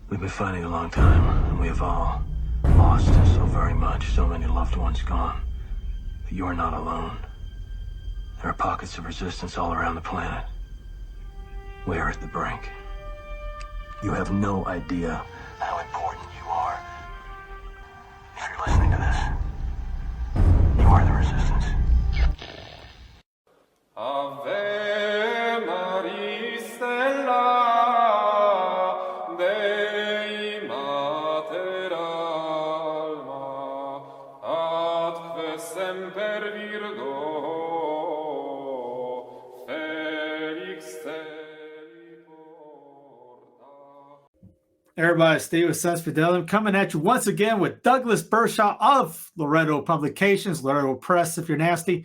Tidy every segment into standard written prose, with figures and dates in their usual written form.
We've been fighting a long time, and we have all lost so very much, so many loved ones gone. But you are not alone. There are pockets of resistance all around the planet. We are at the brink. You have no idea how important you are. If you're listening to this, you are the resistance. Ave Maria Stella, Dei Mater Alma, atque semper Virgo, Felix te porta. Everybody, stay with Sus Fidelum, coming at you once again with Douglas Bershaw of Loreto Publications, Loreto Press, if you're nasty.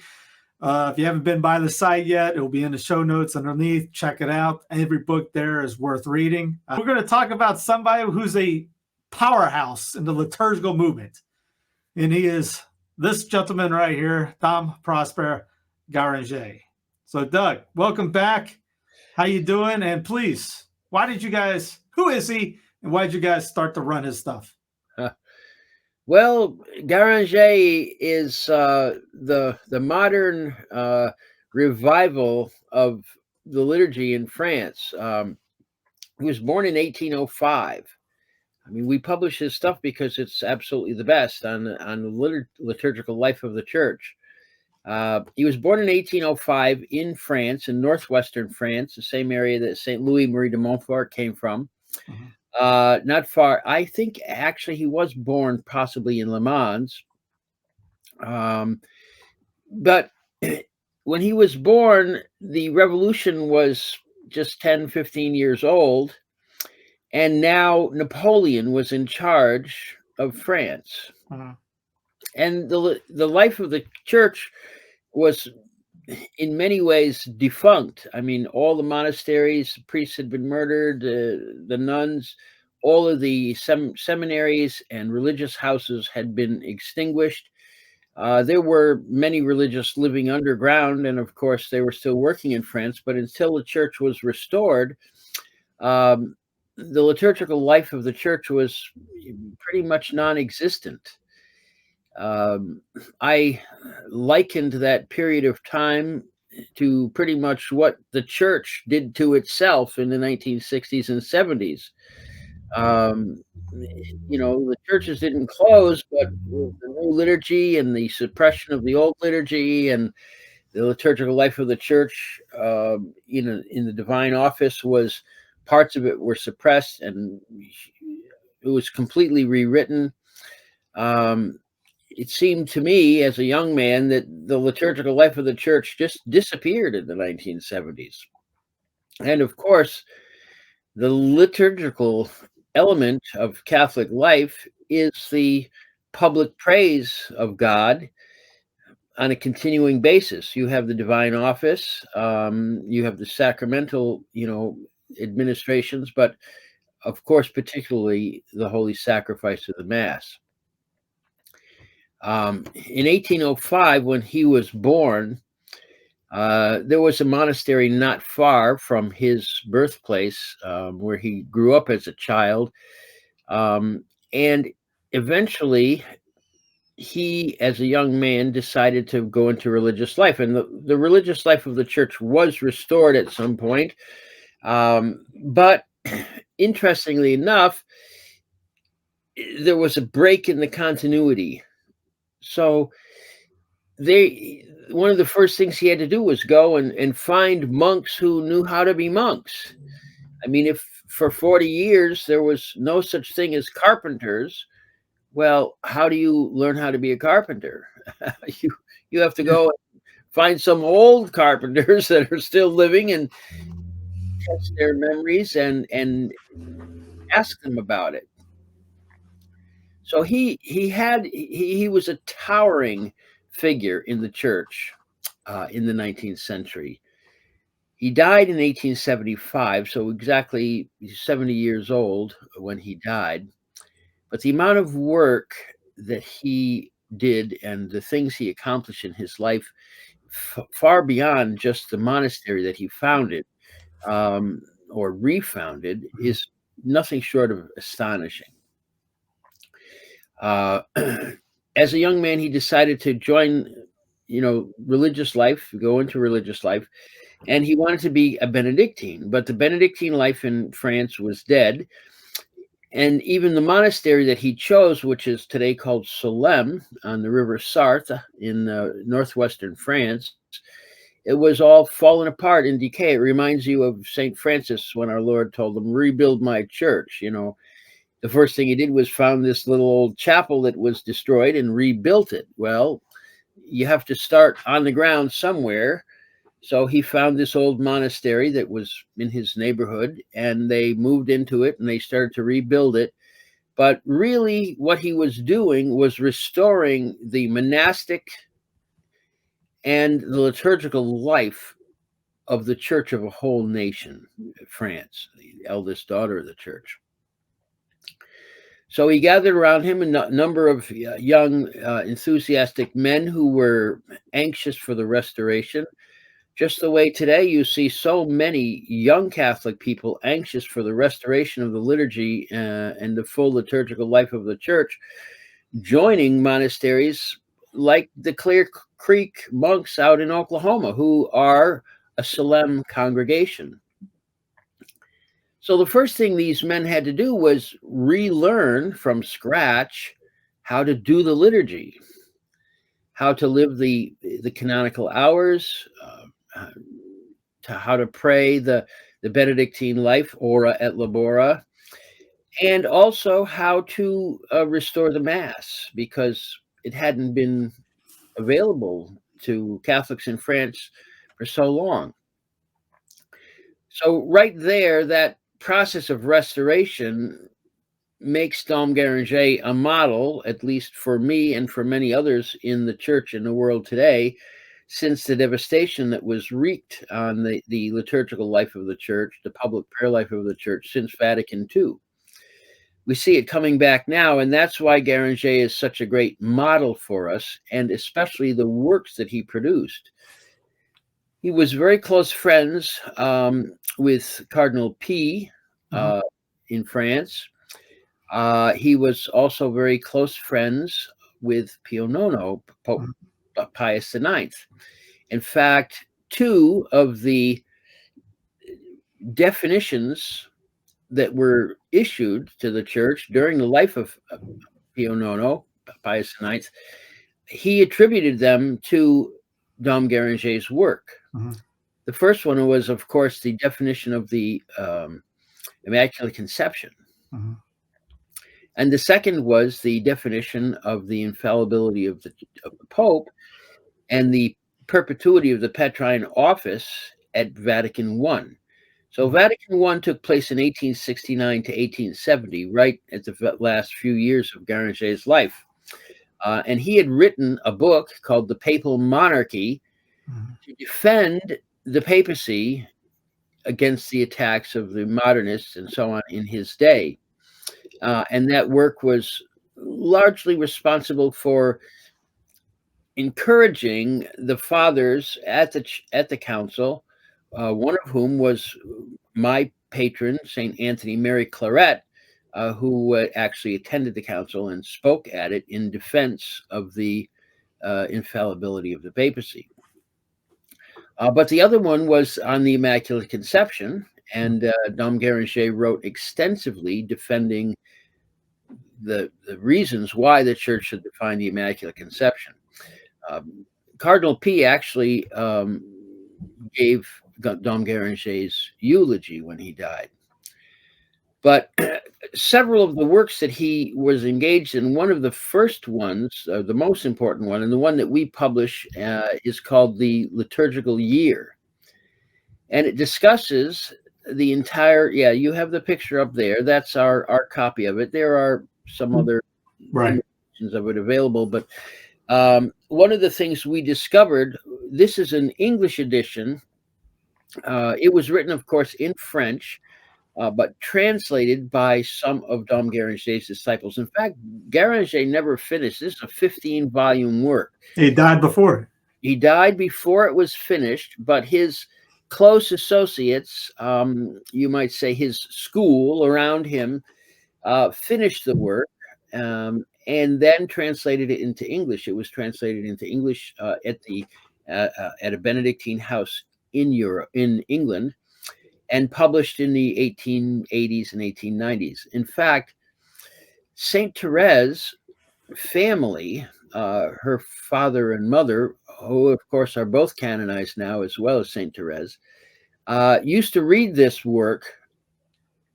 If you haven't been by the site yet, it'll be in the show notes underneath. Check it out. Every book there is worth reading. We're going to talk about somebody who's a powerhouse in the liturgical movement, and he is this gentleman right here, Tom Prosper Gueranger. So, Doug, welcome back. How you doing? And please, who is he? And why did you guys start to run his stuff? Well, Guranger is the modern revival of the liturgy in France. He was born in 1805. I mean, we publish his stuff because it's absolutely the best on the liturgical life of the church. He was born in 1805 in France, in northwestern France, the same area that St. Louis Marie de Montfort came from. Mm-hmm. Not far. I think actually he was born possibly in Le Mans. But when he was born, the revolution was just 10, 15 years old. And now Napoleon was in charge of France. Uh-huh. And the life of the church was in many ways defunct. I mean, all the monasteries, the priests had been murdered, the nuns, all of the seminaries and religious houses had been extinguished. There were many religious living underground, and of course they were still working in France, but until the church was restored, the liturgical life of the church was pretty much non-existent. I likened that period of time to pretty much what the church did to itself in the 1960s and 70s. The churches didn't close, but the new liturgy and the suppression of the old liturgy and the liturgical life of the church in the divine office parts of it were suppressed, and it was completely rewritten. It seemed to me as a young man that the liturgical life of the church just disappeared in the 1970s. And of course, the liturgical element of Catholic life is the public praise of God on a continuing basis. You have the divine office, you have the sacramental, administrations, but of course, particularly the holy sacrifice of the Mass. In 1805, when he was born, there was a monastery not far from his birthplace where he grew up as a child. And eventually, he, as a young man, decided to go into religious life. And the religious life of the church was restored at some point. But interestingly enough, there was a break in the continuity. So one of the first things he had to do was go and find monks who knew how to be monks. I mean, if for 40 years there was no such thing as carpenters, well, how do you learn how to be a carpenter? You have to go and find some old carpenters that are still living and test their memories and ask them about it. So he was a towering figure in the church in the 19th century. He died in 1875, so exactly 70 years old when he died. But the amount of work that he did and the things he accomplished in his life, far beyond just the monastery that he founded or refounded, is nothing short of astonishing. As a young man, he decided to join, religious life, go into religious life, and he wanted to be a Benedictine. But the Benedictine life in France was dead. And even the monastery that he chose, which is today called Solesmes on the river Sarthe in northwestern France, it was all fallen apart in decay. It reminds you of St. Francis when our Lord told him, rebuild my church. The first thing he did was found this little old chapel that was destroyed and rebuilt it. Well, you have to start on the ground somewhere. So he found this old monastery that was in his neighborhood, and they moved into it and they started to rebuild it. But really what he was doing was restoring the monastic and the liturgical life of the church of a whole nation, France, the eldest daughter of the church. So he gathered around him a number of young, enthusiastic men who were anxious for the restoration, just the way today you see so many young Catholic people anxious for the restoration of the liturgy and the full liturgical life of the church, joining monasteries like the Clear Creek monks out in Oklahoma, who are a Solesmes congregation. So the first thing these men had to do was relearn from scratch how to do the liturgy, how to live the canonical hours, to how to pray the Benedictine life, ora et labora, and also how to restore the Mass, because it hadn't been available to Catholics in France for so long. So right there, that process of restoration makes Dom Guranger a model, at least for me and for many others in the church in the world today, since the devastation that was wreaked on the liturgical life of the church, the public prayer life of the church since Vatican II. We see it coming back now, and that's why Gueranger is such a great model for us, and especially the works that he produced. He was very close friends with Cardinal P in France. He was also very close friends with Pio IX, Pope Pius IX. In fact, two of the definitions that were issued to the church during the life of Pio IX, Pius IX, he attributed them to Dom Guéranger's work. The first one was, of course, the definition of the Immaculate Conception. And the second was the definition of the infallibility of the Pope and the perpetuity of the Petrine office at Vatican I. So Vatican I took place in 1869 to 1870, right at the last few years of Guéranger's life. And he had written a book called The Papal Monarchy to defend the papacy against the attacks of the modernists and so on in his day. And that work was largely responsible for encouraging the fathers at the council, one of whom was my patron, St. Anthony Mary Claret, who actually attended the council and spoke at it in defense of the infallibility of the papacy. But the other one was on the Immaculate Conception, and Dom Guéranger wrote extensively defending the reasons why the church should define the Immaculate Conception. Cardinal P actually gave Dom Guéranger's eulogy when he died. But several of the works that he was engaged in, one of the first ones, the most important one, and the one that we publish is called the Liturgical Year. And it discusses the entire, you have the picture up there. That's our copy of it. There are some other versions of it available, but one of the things we discovered, this is an English edition. It was written, of course, in French, but translated by some of Dom Guéranger's disciples. In fact, Guéranger never finished. This is a 15-volume work. He died before. He died before it was finished, but his close associates, you might say his school around him, finished the work, and then translated it into English. It was translated into English at a Benedictine house in Europe, in England, and published in the 1880s and 1890s. In fact, Saint Therese family, her father and mother, who of course are both canonized now, as well as Saint Therese, used to read this work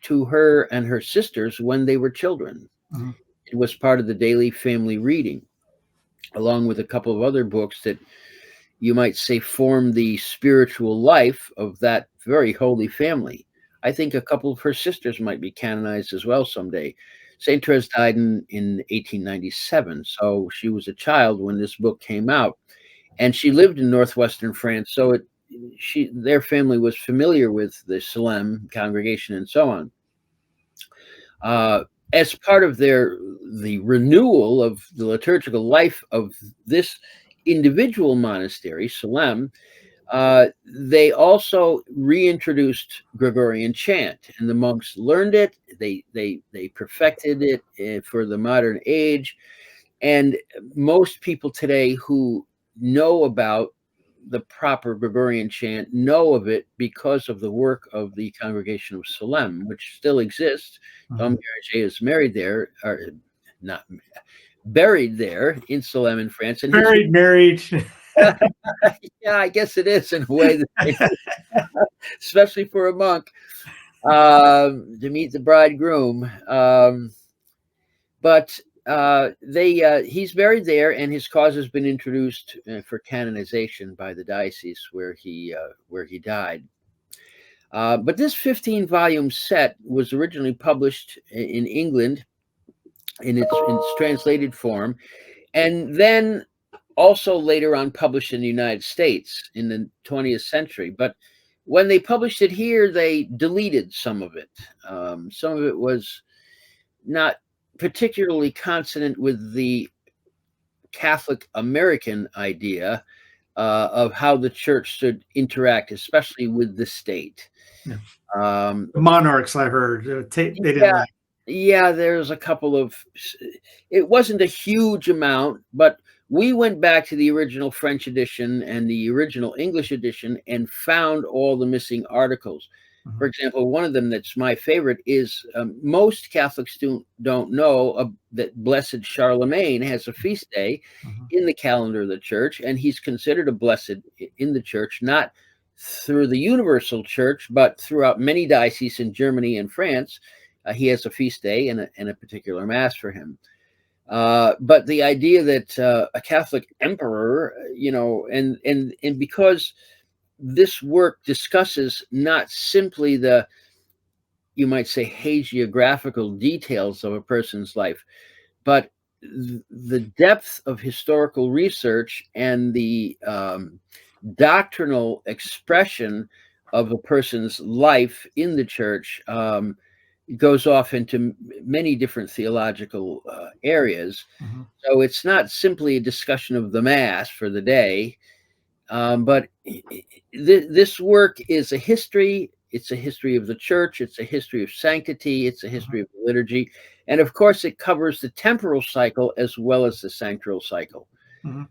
to her and her sisters when they were children. Mm-hmm. It was part of the daily family reading, along with a couple of other books that you might say formed the spiritual life of that very holy family. I think a couple of her sisters might be canonized as well someday. Saint Therese died in 1897, so she was a child when this book came out, and she lived in northwestern France. So their family was familiar with the Salem congregation and so on. As part of the renewal of the liturgical life of this individual monastery, Salem, they also reintroduced Gregorian chant, and the monks learned it. They perfected it for the modern age, and most people today who know about the proper Gregorian chant know of it because of the work of the Congregation of Salem, which still exists. Dom Gueranger is married there, or not buried there in Salem in France. And married. Yeah, I guess it is in a way, especially for a monk, to meet the bridegroom. But he's buried there, and his cause has been introduced for canonization by the diocese where he died. But this 15-volume set was originally published in England in its translated form, and then also later on published in the United States in the 20th century. But when they published it here, they deleted some of it. Some of it was not particularly consonant with the Catholic American idea of how the church should interact, especially with the state. Yeah. Monarchs, I heard, they didn't like. Yeah, there's a couple of, it wasn't a huge amount, but we went back to the original French edition and the original English edition and found all the missing articles. Mm-hmm. For example, one of them that's my favorite is most Catholics don't know that Blessed Charlemagne has a feast day in the calendar of the church, and he's considered a blessed in the church, not through the universal church, but throughout many dioceses in Germany and France. He has a feast day and a particular mass for him. But the idea that a Catholic emperor, and because this work discusses not simply the, you might say, hagiographical details of a person's life, but the depth of historical research and the doctrinal expression of a person's life in the church goes off into many different theological areas. Mm-hmm. So it's not simply a discussion of the Mass for the day, but this work is a history. It's a history of the church. It's a history of sanctity. It's a history of liturgy. And of course, it covers the temporal cycle as well as the sanctoral cycle. Mm-hmm.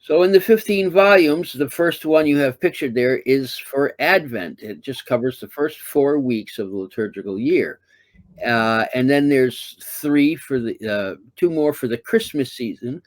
So in the 15 volumes, the first one you have pictured there is for Advent. It just covers the first 4 weeks of the liturgical year. And then there's 3 for the 2 more for the Christmas season.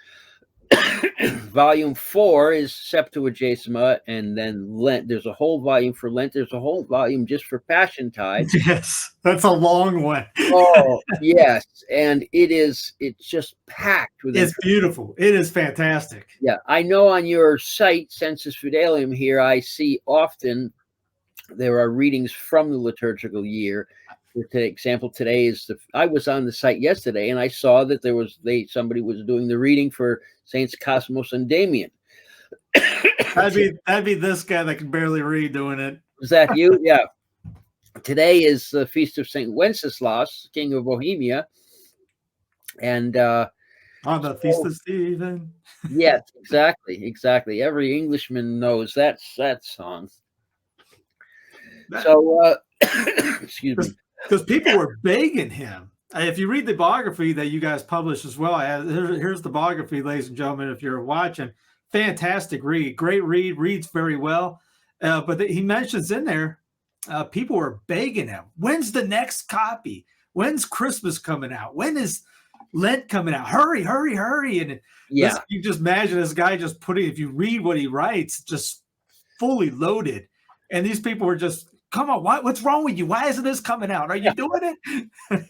Volume 4 is Septuagesima, and then Lent. There's a whole volume for Lent. There's a whole volume just for Passiontide. Yes, that's a long one. Oh, yes, and it's just packed with. It's beautiful. It is fantastic. Yeah, I know on your site, Sensus Fidelium, here I see often there are readings from the liturgical year. For example, today is I was on the site yesterday and I saw that somebody was doing the reading for Saints Cosmos and Damien. That'd be this guy that can barely read doing it. Was that you? Yeah. Today is the feast of Saint Wenceslas, King of Bohemia, and on the feast of Stephen. Yes, exactly. Every Englishman knows that song. So, excuse me. Because people were begging him. If you read the biography that you guys published as well, here's the biography, ladies and gentlemen, if you're watching. Fantastic read. Great read. Reads very well. But he mentions in there, people were begging him, when's the next copy? When's Christmas coming out? When is Lent coming out? Hurry, hurry, hurry. And you just imagine this guy just putting, if you read what he writes, just fully loaded. And these people were just, come on, what's wrong with you? Why isn't this coming out? Are you doing it?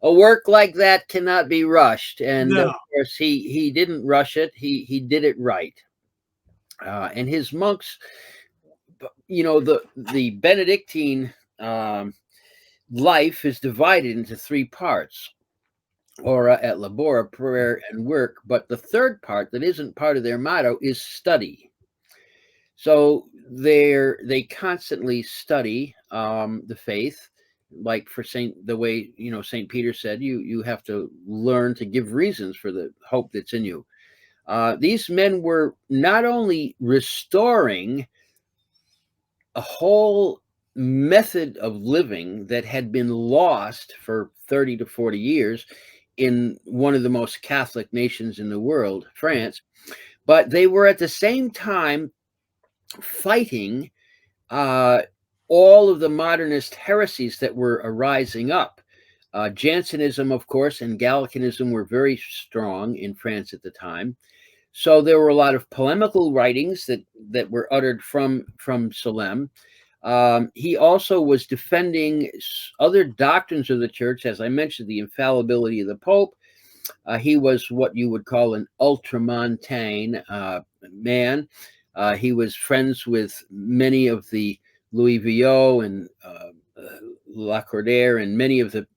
A work like that cannot be rushed. And No. of course, he didn't rush it. He did it right. And his monks, the Benedictine life is divided into three parts: ora et labora, prayer and work. But the third part that isn't part of their motto is study. So they constantly study the faith, like for Saint Peter said, you have to learn to give reasons for the hope that's in you. These men were not only restoring a whole method of living that had been lost for 30 to 40 years in one of the most Catholic nations in the world, France, but they were at the same time fighting all of the modernist heresies that were arising up. Jansenism, of course, and Gallicanism were very strong in France at the time. So there were a lot of polemical writings that were uttered from Salem. He also was defending other doctrines of the church. As I mentioned, the infallibility of the Pope. He was what you would call an ultramontane man. He was friends with many of the Louis Villot and Lacordaire and many of the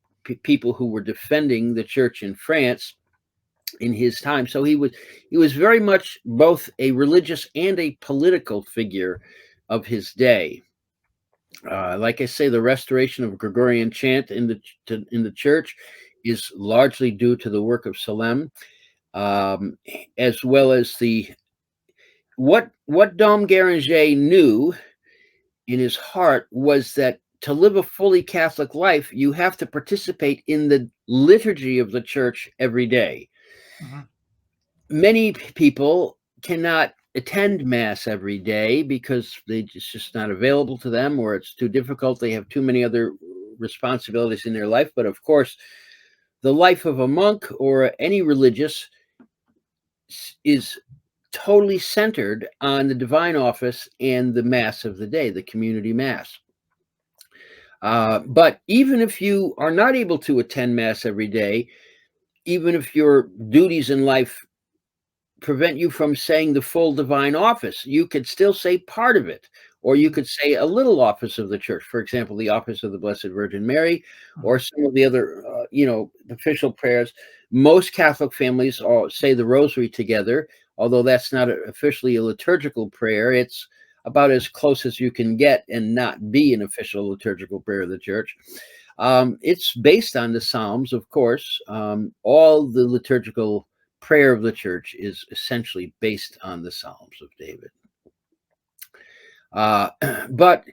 people who were defending the church in France in his time. So he was very much both a religious and a political figure of his day. Like I say, the restoration of Gregorian chant in the church is largely due to the work of Salem, as well as what Dom Gueranger knew in his heart was that to live a fully Catholic life, you have to participate in the liturgy of the church every day. Mm-hmm. Many people cannot attend Mass every day because it's just not available to them, or it's too difficult. They have too many other responsibilities in their life. But of course, the life of a monk or any religious is totally centered on the divine office and the Mass of the day, the community Mass. But even if you are not able to attend Mass every day, even if your duties in life prevent you from saying the full divine office, you could still say part of it, or you could say a little office of the church. For example, the office of the Blessed Virgin Mary, or some of the other, official prayers. Most Catholic families all say the Rosary together, although that's not officially a liturgical prayer. It's about as close as you can get and not be an official liturgical prayer of the church. It's based on the Psalms, of course. All the liturgical prayer of the church is essentially based on the Psalms of David. But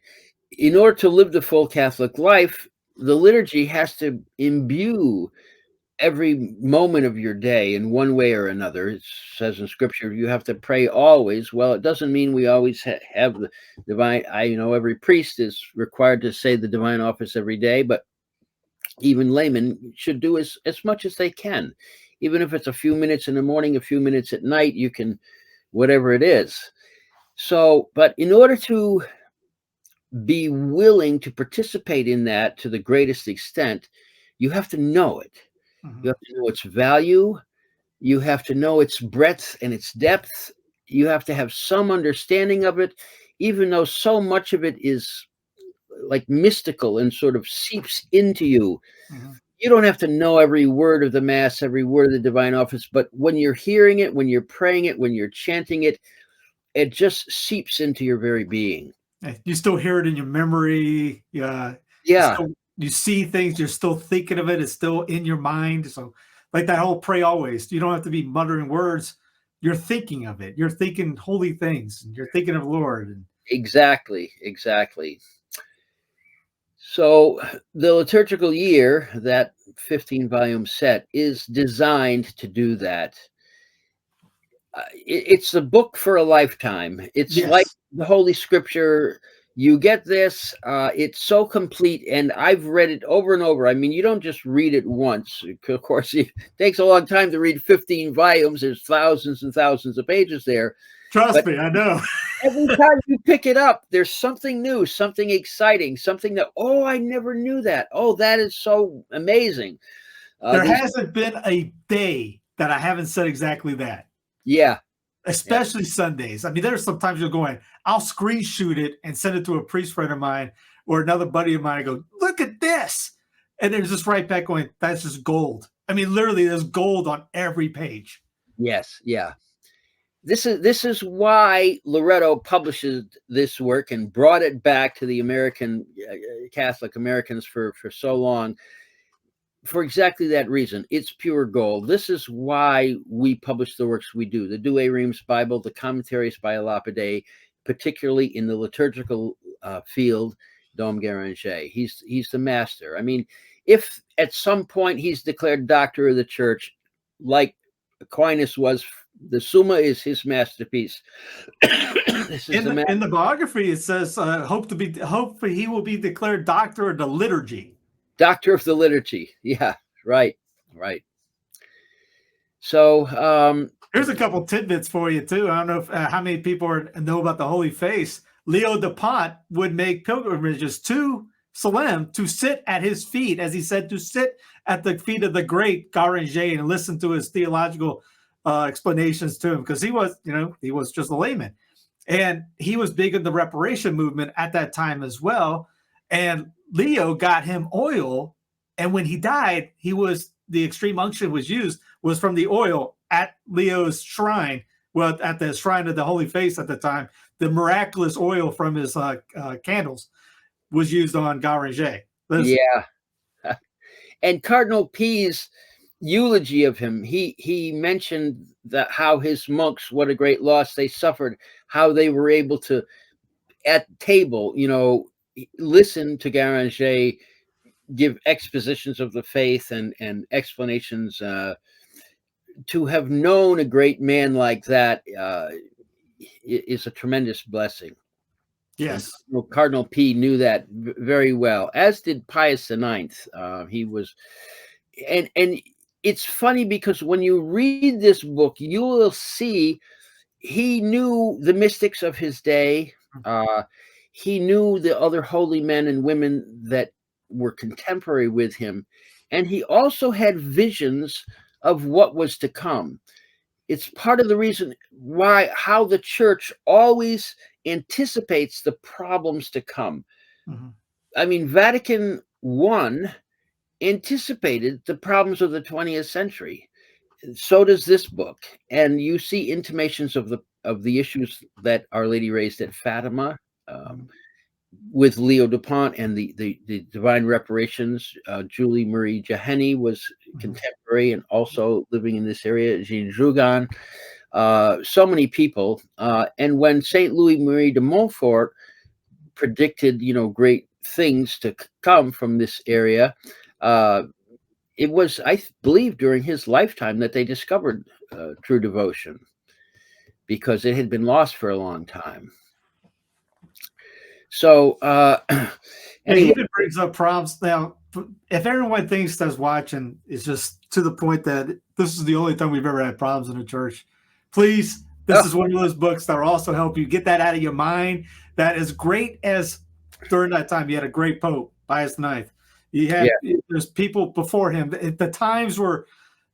in order to live the full Catholic life, the liturgy has to imbue every moment of your day in one way or another. It says in Scripture, you have to pray always. Well, it doesn't mean we always have the divine. Every priest is required to say the divine office every day, but even laymen should do as much as they can. Even if it's a few minutes in the morning, a few minutes at night, you can, whatever it is. So, but in order to be willing to participate in that to the greatest extent, you have to know it. Mm-hmm. You have to know its value. You have to know its breadth and its depth. You have to have some understanding of it, even though so much of it is like mystical and sort of seeps into you. Mm-hmm. You don't have to know every word of the Mass, every word of the divine office, but when you're hearing it, when you're praying it, when you're chanting it, it just seeps into your very being. You still hear it in your memory. Yeah. You see things, you're still thinking of it. It's still in your mind. So like that whole pray always, you don't have to be muttering words. You're thinking of it. You're thinking holy things. And you're thinking of Lord. Exactly. So the liturgical year, that 15-volume set, is designed to do that. It's a book for a lifetime. It's like Yes. the Holy Scripture. You get this. It's so complete, and I've read it over and over. I mean, you don't just read it once. Of course, it takes a long time to read 15 volumes. There's thousands and thousands of pages there. Trust But me, I know. every time you pick it up, there's something new, something exciting, something that, oh, I never knew that. Oh, that is so amazing. There hasn't been a day that I haven't said exactly that. Yeah. Especially Sundays. I mean, there's sometimes you're going, I'll screenshot it and send it to a priest friend of mine or another buddy of mine. I go, look at this. And they're just right back going, that's just gold. I mean, literally, there's gold on every page. Yes. Yeah. This is why Loreto publishes this work and brought it back to the American Catholic Americans for so long. For exactly that reason. It's pure gold. This is why we publish the works we do. The Douay Rheims Bible, the commentaries by Lapide, particularly in the liturgical field, Dom Gueranger. He's the master. I mean, if at some point he's declared doctor of the church, like Aquinas was, the Summa is his masterpiece. In the biography, it says, hope he will be declared doctor of the liturgy. Doctor of the liturgy. Yeah, right. So here's a couple tidbits for you too. I don't know how many people know about the Holy Face. Leo de Pont would make pilgrimages to Salem to sit at his feet, as he said, to sit at the feet of the great Guranger and listen to his theological explanations to him, because he was just a layman, and he was big in the Reparation movement at that time as well. And Leo got him oil, and when he died, the extreme unction was from the oil at Leo's shrine. Well, at the shrine of the Holy Face at the time, the miraculous oil from his candles was used on Guranger. Yeah. And Cardinal P's eulogy of him, he mentioned that how his monks, what a great loss they suffered, how they were able to, at table, listen to Guranger give expositions of the faith and explanations. To have known a great man like that is a tremendous blessing. Yes. And Cardinal P knew that very well, as did Pius IX. He was, and it's funny because when you read this book, you will see he knew the mystics of his day. He knew the other holy men and women that were contemporary with him. And he also had visions of what was to come. It's part of the reason how the church always anticipates the problems to come. Mm-hmm. I mean, Vatican I anticipated the problems of the 20th century. So does this book. And you see intimations of the issues that Our Lady raised at Fatima, with Leo de Pont and the Divine Reparations. Julie Marie Jaheni was contemporary and also living in this area. Jean Jougan, so many people. And when Saint Louis Marie de Montfort predicted, great things to come from this area, it was, I believe, during his lifetime that they discovered true devotion, because it had been lost for a long time. So, and he even brings up problems. Now, if everyone thinks that's watching is just to the point that this is the only time we've ever had problems in the church, please, this is one of those books that will also help you get that out of your mind. That as great as during that time, you had a great Pope, Pius IX. You had there's people before him. The times were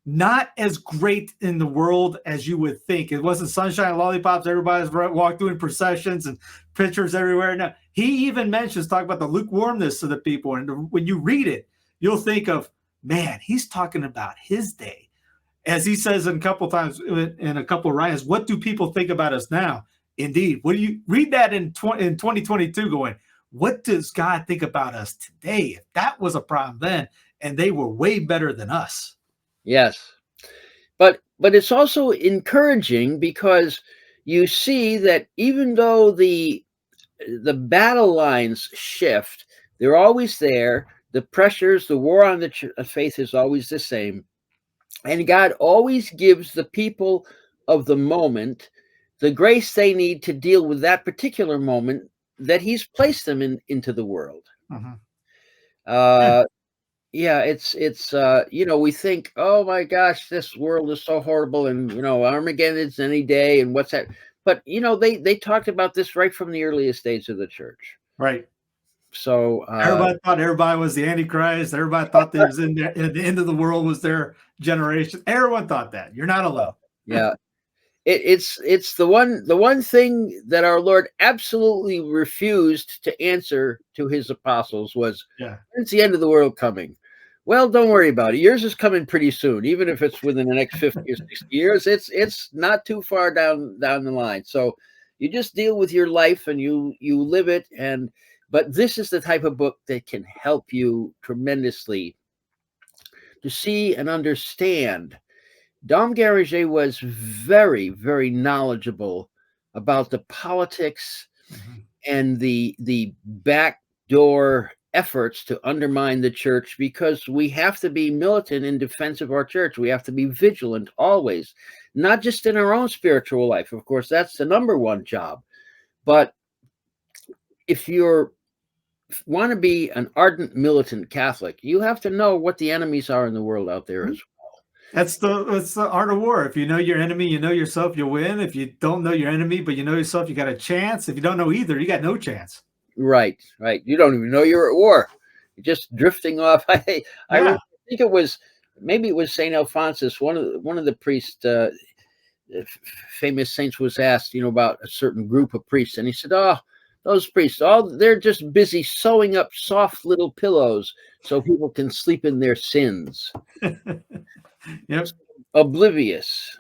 not as great in the world as you would think. It wasn't sunshine and lollipops. Everybody's walked through in processions and pictures everywhere. Now, he even talk about the lukewarmness of the people. And when you read it, you'll think of, man, he's talking about his day. As he says in a couple times in a couple of writings, what do people think about us now? Indeed. What do you read that in 2022 going, what does God think about us today? If that was a problem then, and they were way better than us. Yes. But it's also encouraging, because you see that even though the battle lines shift, They're always there. The pressures, the war on the faith is always the same. And God always gives the people of the moment the grace they need to deal with that particular moment that he's placed them into the world. Yeah. Yeah, it's we think, oh my gosh, this world is so horrible, and Armageddon's any day, and what's that? But they talked about this right from the earliest days of the church. Right. So Everybody thought everybody was the Antichrist. Everybody thought there was in there, at the end of the world was their generation. Everyone thought that. You're not alone. yeah, it's the one thing that our Lord absolutely refused to answer to his apostles was, when's the end of the world coming? Well, don't worry about it. Yours is coming pretty soon, even if it's within the next 50 or 60 years. It's not too far down the line. So you just deal with your life and you live it. But this is the type of book that can help you tremendously to see and understand. Dom Guranger was very, very knowledgeable about the politics and the backdoor efforts to undermine the church, because we have to be militant in defense of our church. We have to be vigilant always, not just in our own spiritual life. Of course, that's the number one job. But if you want to be an ardent militant Catholic, you have to know what the enemies are in the world out there as well. That's the art of war. If you know your enemy, you know yourself, you'll win. If you don't know your enemy, but you know yourself, you got a chance. If you don't know either, you got no chance. Right. You don't even know you're at war. You're just drifting off. I think it was St. Alphonsus, one of the priests, famous saints, was asked, about a certain group of priests, and he said, "Oh, those priests, they're just busy sewing up soft little pillows so people can sleep in their sins." Yep. Oblivious.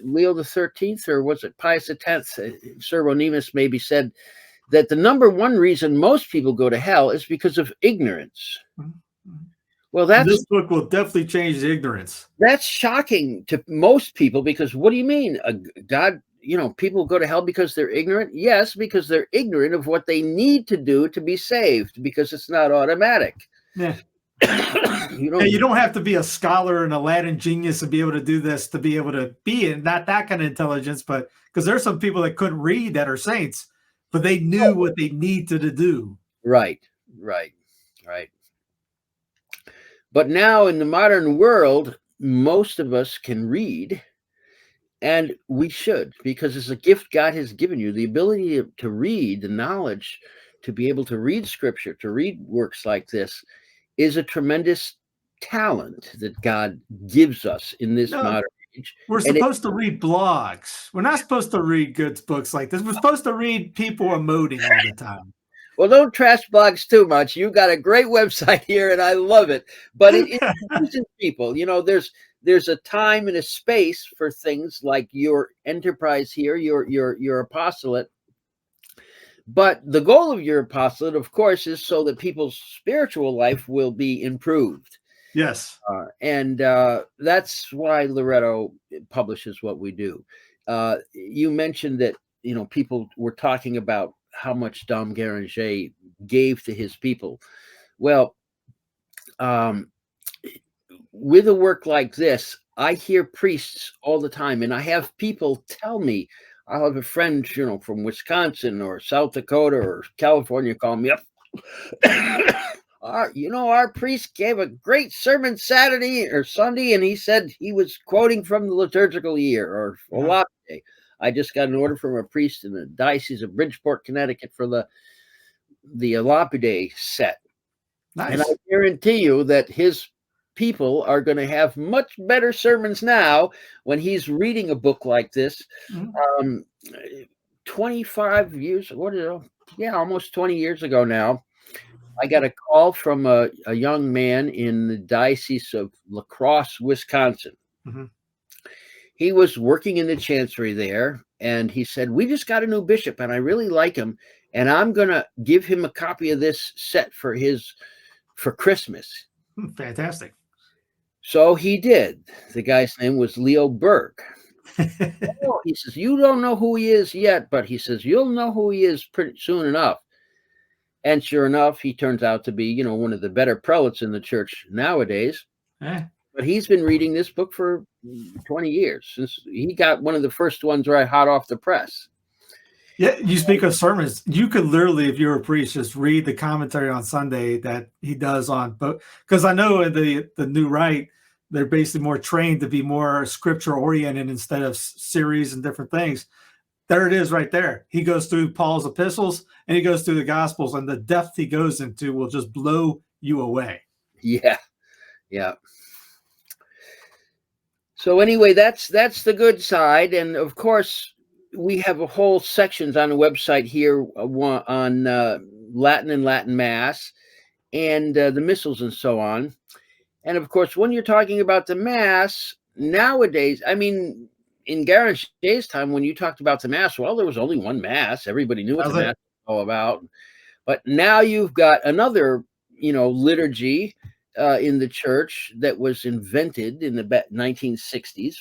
Leo the 13th, or was it Pius X, Servonimus maybe said that the number one reason most people go to hell is because of ignorance. Well, this book will definitely change the ignorance. That's shocking to most people, because what do you mean? God, people go to hell because they're ignorant? Yes, because they're ignorant of what they need to do to be saved, because it's not automatic. Yeah. You don't have to be a scholar and a Latin genius to be able to do this, to be able to be in not that kind of intelligence, but because there's some people that couldn't read that are saints, but they knew what they needed to do. Right. But now in the modern world, most of us can read, and we should, because it's a gift God has given you, the ability to read, the knowledge to be able to read scripture, to read works like this, is a tremendous talent that God gives us in this modern age. We're supposed to read blogs. We're not supposed to read good books like this. We're supposed to read people emoting all the time. Well, don't trash blogs too much. You got a great website here, and I love it. But it infuses people. There's a time and a space for things like your enterprise here, your apostolate. But the goal of your apostolate, of course, is so that people's spiritual life will be improved. Yes. And that's why Loreto publishes what we do. You mentioned that, people were talking about how much Dom Gueranger gave to his people. Well, with a work like this, I hear priests all the time, and I have people tell me, I'll have a friend, from Wisconsin or South Dakota or California call me up. Our priest gave a great sermon Saturday or Sunday, and he said he was quoting from the Liturgical Year or Lapide. I just got an order from a priest in the Diocese of Bridgeport, Connecticut, for the Lapide set. Nice. And I guarantee you that his people are going to have much better sermons now when he's reading a book like this. 25 years, almost 20 years ago now, I got a call from a young man in the Diocese of La Crosse, Wisconsin. He was working in the chancery there, and he said, "We just got a new bishop, and I really like him, and I'm going to give him a copy of this set for Christmas." Fantastic. So he did. The guy's name was Leo Burke. He says, "You don't know who he is yet, but," he says, "you'll know who he is pretty soon enough." And sure enough, he turns out to be, one of the better prelates in the church nowadays. Eh. But he's been reading this book for 20 years, since he got one of the first ones right hot off the press. Yeah, you speak of sermons. You could literally, if you're a priest, just read the commentary on Sunday that he does on, but because I know in the New Rite, they're basically more trained to be more scripture oriented instead of series and different things. There it is right there. He goes through Paul's epistles and he goes through the Gospels, and the depth he goes into will just blow you away. Yeah. So anyway, that's the good side. And of course, we have a whole sections on the website here on Latin and Latin Mass and the missals and so on. And of course, when you're talking about the Mass nowadays, I mean, in Gueranger's time, when you talked about the Mass, well, there was only one Mass. Everybody knew what the Mass was all about. But now you've got another, liturgy in the church that was invented in the 1960s.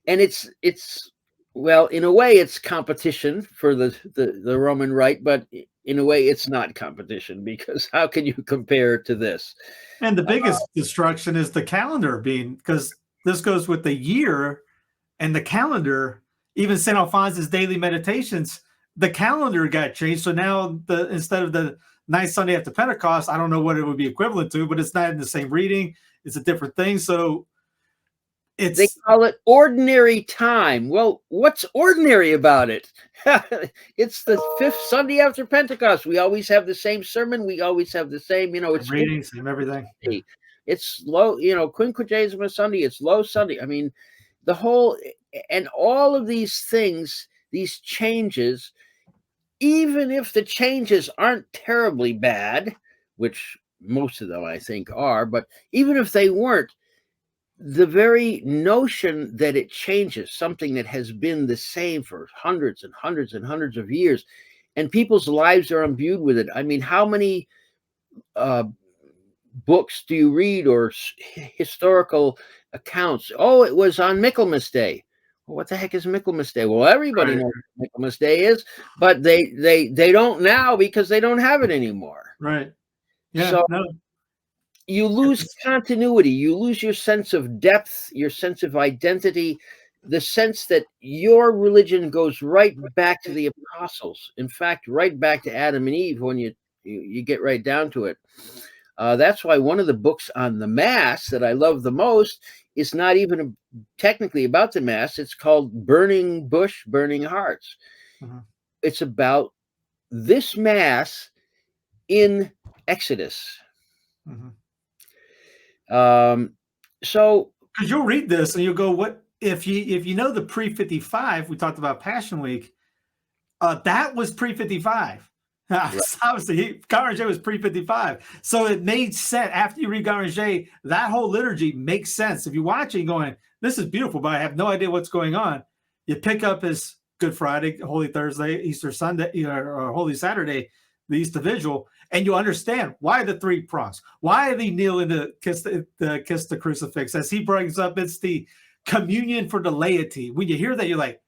And it's well, in a way, it's competition for the Roman Rite, but in a way, it's not competition, because how can you compare to this? And the biggest destruction is the calendar because this goes with the year and the calendar. Even St. Alphonsus' daily meditations, the calendar got changed. So now instead of the ninth Sunday after Pentecost, I don't know what it would be equivalent to, but it's not in the same reading. It's a different thing. So they call it ordinary time. Well, what's ordinary about it? It's the fifth Sunday after Pentecost. We always have the same sermon. We always have the same, it's reading, same everything. It's low, Quinquagesima Sunday. It's low Sunday. I mean, the whole, and all of these things, these changes, even if the changes aren't terribly bad, which most of them I think are, but even if they weren't, the very notion that it changes something that has been the same for hundreds and hundreds and hundreds of years, and people's lives are imbued with it. I mean, how many books do you read, or historical accounts? Oh, it was on Michaelmas Day. Well, what the heck is Michaelmas Day? Well, everybody knows what Michaelmas Day is, but they don't now because they don't have it anymore. Right. Yeah. So, you lose continuity, you lose your sense of depth, your sense of identity, the sense that your religion goes right back to the apostles. In fact, right back to Adam and Eve when you get right down to it. That's why one of the books on the Mass that I love the most is not even technically about the Mass. It's called Burning Bush, Burning Hearts. It's about this Mass in Exodus. So because you'll read this and you'll go, what if you know the pre-55, we talked about Passion Week, that was pre-55. Obviously Guranger was pre-55, so it made sense. After you read Guranger, that whole liturgy makes sense. If you watch it going, this is beautiful, but I have no idea what's going on, you pick up his Good Friday, Holy Thursday, Easter Sunday, or Holy Saturday, the Easter Vigil, and you understand why the three prongs, why they kneel to kiss the crucifix. As he brings up, it's the communion for the laity. When you hear that, you're like,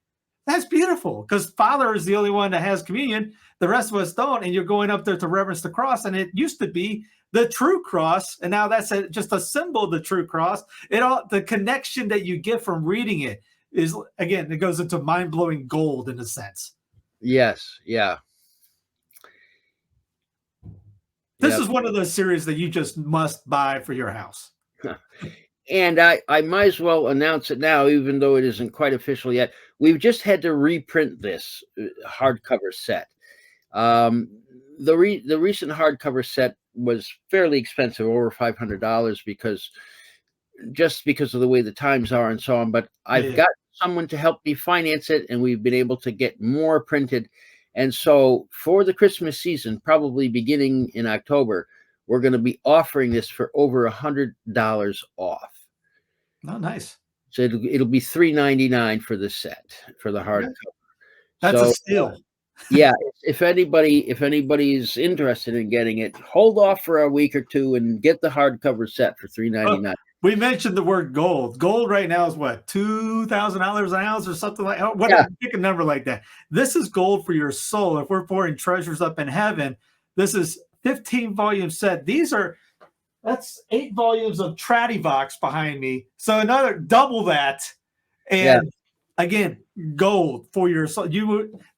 that's beautiful, because Father is the only one that has communion. The rest of us don't, and you're going up there to reverence the cross, and it used to be the true cross, and now that's just a symbol of the true cross. The connection that you get from reading it is, again, it goes into mind-blowing gold in a sense. Yes, yeah. This is one of those series that you just must buy for your house. And I might as well announce it now, even though it isn't quite official yet. We've just had to reprint this hardcover set. The recent hardcover set was fairly expensive, over $500, because of the way the times are and so on. But I've got someone to help me finance it, and we've been able to get more printed. And so for the Christmas season, probably beginning in October, we're going to be offering this for over $100 off. Oh, nice. So it'll be $3.99 for the set, for the hardcover. That's a steal. Yeah, if anybody's interested in getting it, hold off for a week or two and get the hardcover set for $3.99. We mentioned the word gold. Gold right now is what, $2,000 an ounce or something like that? Pick a number like that. This is gold for your soul. If we're pouring treasures up in heaven, This is 15 volume set. That's 8 volumes of Tradivox behind me. So another double that. And again, gold for your soul.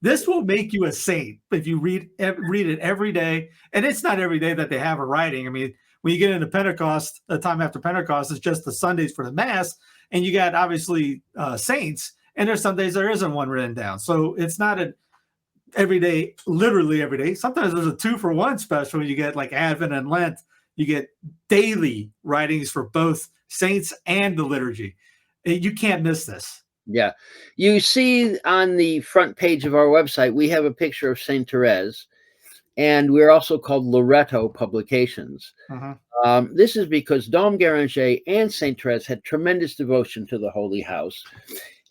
This will make you a saint if you read it every day. And it's not every day that they have a writing. I mean, when you get into Pentecost, the time after Pentecost, it's just the Sundays for the Mass, and you got obviously saints. And there's some days there isn't one written down, so it's not an every day, literally every day. Sometimes there's a 2-for-1 special. You get like Advent and Lent. You get daily writings for both saints and the liturgy. You can't miss this. Yeah. You see on the front page of our website, we have a picture of Saint Therese, and we're also called Loreto Publications. This is because Dom Gueranger and Saint Therese had tremendous devotion to the Holy House.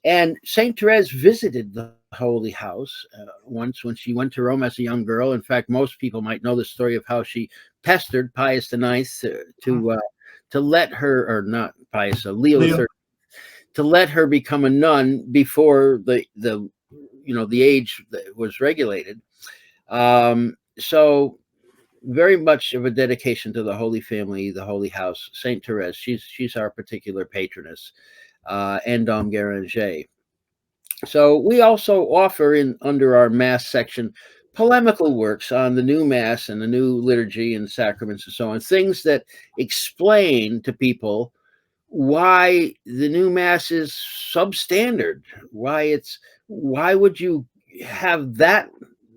And Saint Therese visited the Holy House once when she went to Rome as a young girl. In fact, most people might know the story of how she pestered Pius IX to let her, or not Pius, Leo III, to let her become a nun before the age that was regulated. So very much of a dedication to the Holy Family, the Holy House. Saint Therese, she's our particular patroness, and Dom Gueranger. So we also offer under our Mass section polemical works on the new Mass and the new liturgy and sacraments and so on, things that explain to people why the new Mass is substandard, why would you have that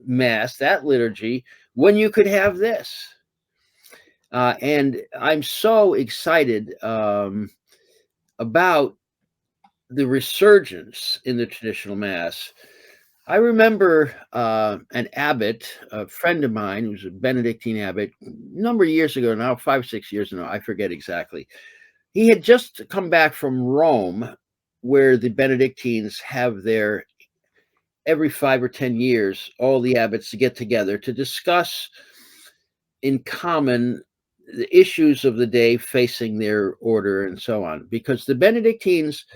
Mass, that liturgy, when you could have this? And I'm so excited about the resurgence in the traditional Mass. I remember an abbot, a friend of mine, who's a Benedictine abbot, a number of years ago now, 5, 6 years ago, I forget exactly. He had just come back from Rome, where the Benedictines have their, every 5 or 10 years, all the abbots to get together to discuss in common the issues of the day facing their order and so on. Because the Benedictines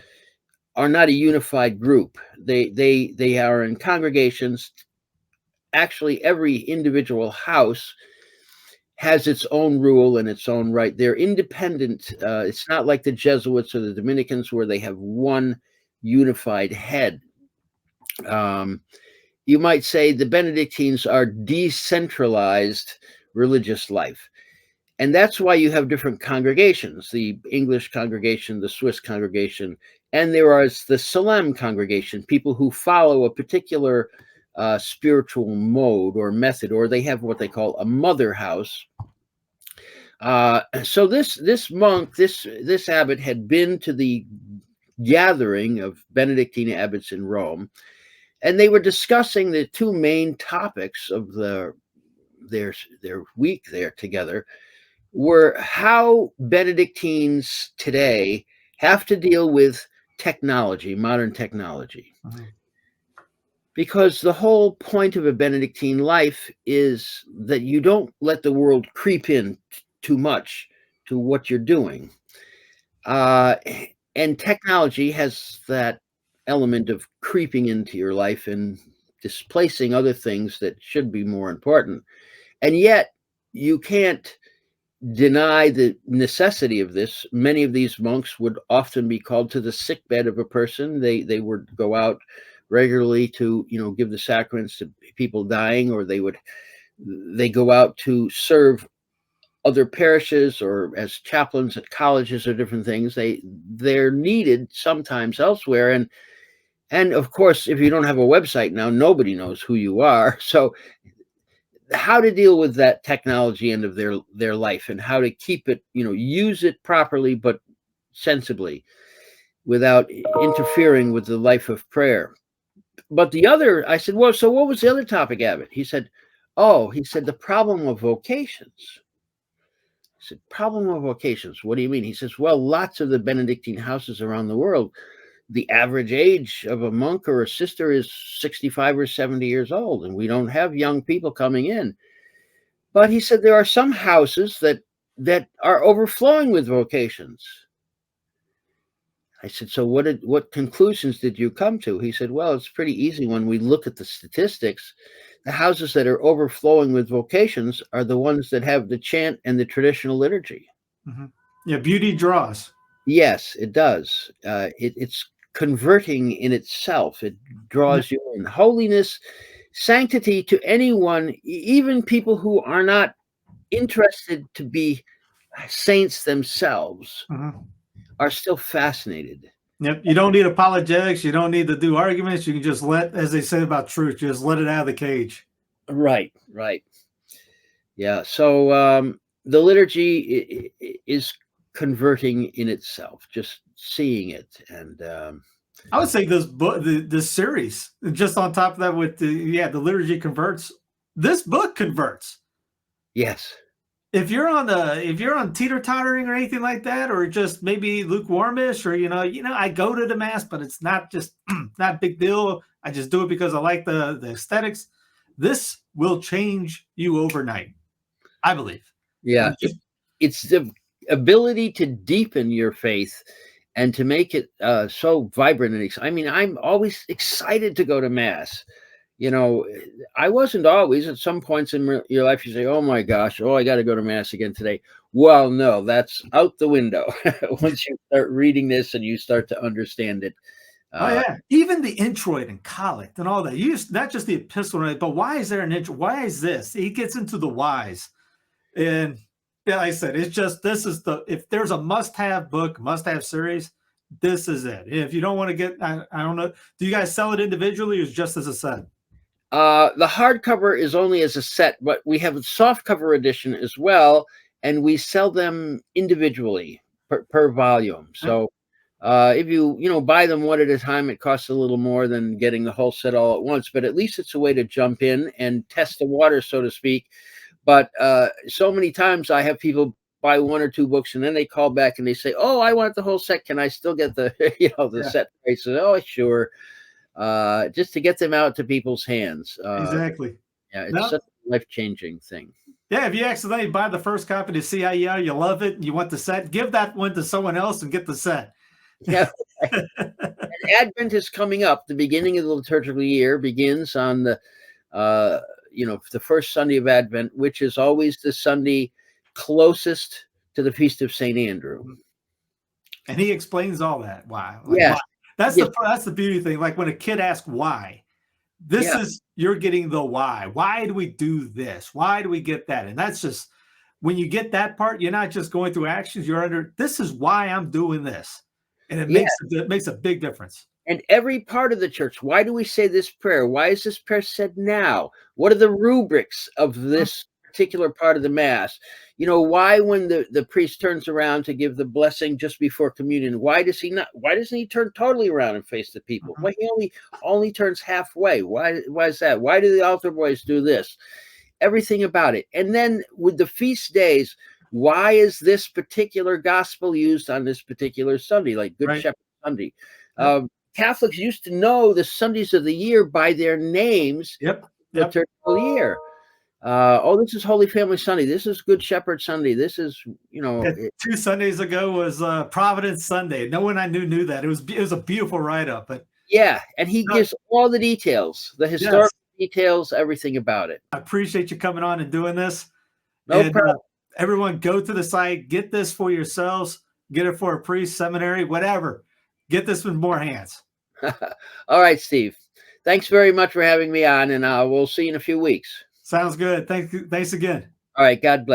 are not a unified group. They are in congregations. Actually, every individual house has its own rule and its own right. They're independent. It's not like the Jesuits or the Dominicans where they have one unified head. You might say the Benedictines are decentralized religious life. And that's why you have different congregations, the English congregation, the Swiss congregation, and there is the Salem congregation, people who follow a particular spiritual mode or method, or they have what they call a mother house. So this monk, this abbot had been to the gathering of Benedictine abbots in Rome, and they were discussing the 2 main topics of their week there together, were how Benedictines today have to deal with technology, modern technology. Because the whole point of a Benedictine life is that you don't let the world creep in too much to what you're doing. And technology has that element of creeping into your life and displacing other things that should be more important. And yet you can't deny the necessity of this. Many of these monks would often be called to the sickbed of a person. They would go out regularly to give the sacraments to people dying, or they go out to serve other parishes or as chaplains at colleges or different things. They're needed sometimes elsewhere, and of course, if you don't have a website now, nobody knows who you are. So how to deal with that technology end of their life, and how to keep it, use it properly but sensibly without interfering with the life of prayer. But I said, well, so what was the other topic, Abbot? He said, the problem of vocations. I said, problem of vocations, what do you mean? He says, well, lots of the Benedictine houses around the world, the average age of a monk or a sister is 65 or 70 years old, and we don't have young people coming in. But he said there are some houses that are overflowing with vocations. I said, so what conclusions did you come to? He said, well, it's pretty easy when we look at the statistics. The houses that are overflowing with vocations are the ones that have the chant and the traditional liturgy. Mm-hmm. Yeah, beauty draws. Yes, it does. It's converting in itself. It draws you in. Holiness, sanctity to anyone, even people who are not interested to be saints themselves, Mm-hmm. are still fascinated. Yep. You don't need apologetics. You don't need to do arguments. You can just let, as they say about truth, just let it out of the cage. Right, right. Yeah. So the liturgy is converting in itself, just seeing it. And I would say this book, this series, just on top of that, with the liturgy converts. This book converts. yes. If you're on teeter-tottering or anything like that, or just maybe lukewarmish, or I go to the mass, but it's not just not a big deal. I just do it because I like the aesthetics. This will change you overnight, I believe. Yeah. It's the ability to deepen your faith and to make it so vibrant and I mean, I'm always excited to go to mass. I wasn't always. At some points in your life, you say, "Oh my gosh, I got to go to mass again today." Well, no, that's out the window once you start reading this and you start to understand it. Oh yeah, even the introit and collect and all that. You not just the epistle, right? But why is there an intro? Why is this? He gets into the whys, and yeah, like I said, it's just if there's a must-have book, must-have series, this is it. If you don't want to get, I don't know, do you guys sell it individually or just as a set? The hardcover is only as a set, but we have a softcover edition as well, and we sell them individually per volume. So if you buy them one at a time, it costs a little more than getting the whole set all at once. But at least it's a way to jump in and test the water, so to speak. But so many times I have people buy one or two books and then they call back and they say, "Oh, I want the whole set. Can I still get the set price?" Oh, sure. Just to get them out to people's hands. Exactly. Yeah, it's such a life-changing thing. Yeah, if you accidentally buy the first copy to see how you love it, and you want the set, give that one to someone else and get the set. Yeah. Advent is coming up. The beginning of the liturgical year begins on the first Sunday of Advent, which is always the Sunday closest to the feast of St. Andrew. And he explains all that. Why? Yeah. Why? That's the beauty thing. Like when a kid asks why, you're getting the why. Why do we do this? Why do we get that? And that's just, when you get that part, you're not just going through actions. This is why I'm doing this. And it makes a big difference. And every part of the church, why do we say this prayer? Why is this prayer said now? What are the rubrics of this particular part of the Mass? Why, when the priest turns around to give the blessing just before communion, why doesn't he turn totally around and face the people? Why he only turns halfway? Why is that? Why do the altar boys do this? Everything about it. And then with the feast days, why is this particular gospel used on this particular Sunday, like Good Shepherd Sunday? Catholics used to know the Sundays of the year by their names. Liturgical year. This is Holy Family Sunday. This is Good Shepherd Sunday. This is, 2 Sundays ago was Providence Sunday. No one I knew that. It was a beautiful write-up. But yeah, and he gives all the details, the historical details, everything about it. I appreciate you coming on and doing this. No problem. Everyone, go to the site, get this for yourselves, get it for a priest, seminary, whatever. Get this in more hands. All right, Steve. Thanks very much for having me on, and we'll see you in a few weeks. Sounds good. Thanks again. All right. God bless.